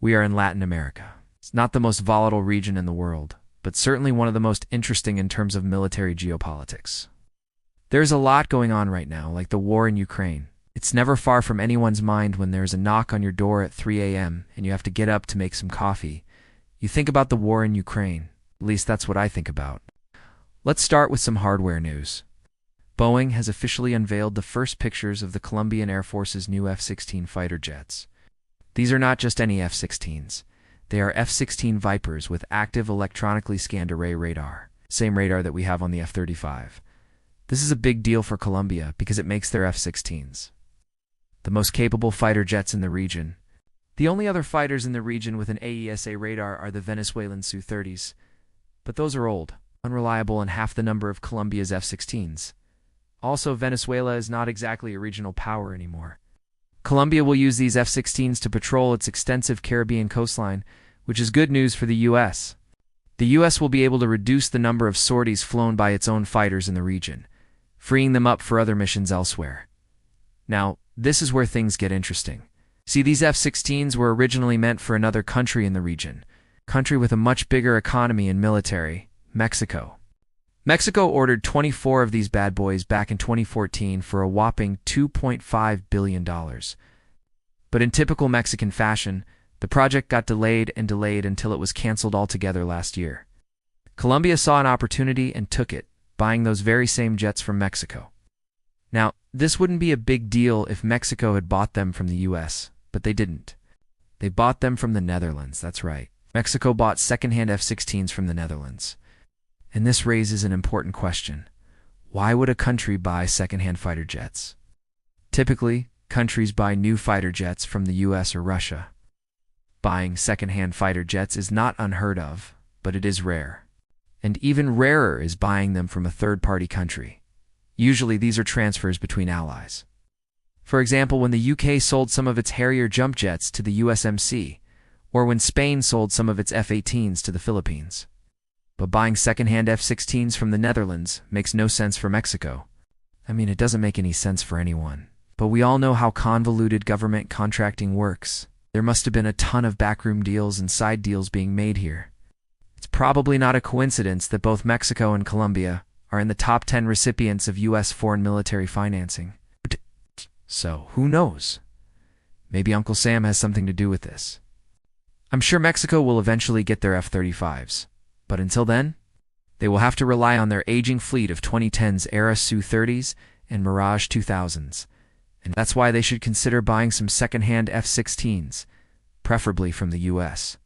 We are in Latin America. It's not the most volatile region in the world, but certainly one of the most interesting in terms of military geopolitics. There's a lot going on right now, like the war in Ukraine. It's never far from anyone's mind when there's a knock on your door at 3 a.m. and you have to get up to make some coffee. You think about the war in Ukraine. At least that's what I think about. Let's start with some hardware news. Boeing has officially unveiled the first pictures of the Colombian Air Force's new F-16 fighter jets. These are not just any F-16s. They are F-16 Vipers with active electronically scanned array radar, same radar that we have on the F-35. This is a big deal for Colombia because it makes their F-16s the most capable fighter jets in the region. The only other fighters in the region with an AESA radar are the Venezuelan Su-30s, but those are old, unreliable, and half the number of Colombia's F-16s. Also, Venezuela is not exactly a regional power anymore. Colombia will use these F-16s to patrol its extensive Caribbean coastline, which is good news for the U.S. The U.S. will be able to reduce the number of sorties flown by its own fighters in the region, freeing them up for other missions elsewhere. Now, this is where things get interesting. See, these F-16s were originally meant for another country in the region, a country with a much bigger economy and military, Mexico. Mexico ordered 24 of these bad boys back in 2014 for a whopping $2.5 billion. But in typical Mexican fashion, the project got delayed and delayed until it was canceled altogether last year. Colombia saw an opportunity and took it, buying those very same jets from Mexico. Now, this wouldn't be a big deal if Mexico had bought them from the U.S., but they didn't. They bought them from the Netherlands, that's right. Mexico bought second-hand F-16s from the Netherlands. And this raises an important question. Why would a country buy second-hand fighter jets? Typically, countries buy new fighter jets from the U.S. or Russia. Buying second-hand fighter jets is not unheard of, but it is rare. And even rarer is buying them from a third-party country. Usually these are transfers between allies. For example, when the UK sold some of its Harrier jump jets to the USMC, or when Spain sold some of its F-18s to the Philippines. But buying second-hand F-16s from the Netherlands makes no sense for Mexico. I mean, it doesn't make any sense for anyone. But we all know how convoluted government contracting works. There must have been a ton of backroom deals and side deals being made here. It's probably not a coincidence that both Mexico and Colombia are in the top 10 recipients of U.S. foreign military financing. So, who knows? Maybe Uncle Sam has something to do with this. I'm sure Mexico will eventually get their F-35s, but until then, they will have to rely on their aging fleet of 2010s era Su-30s and Mirage 2000s, and that's why they should consider buying some second-hand F-16s, preferably from the U.S.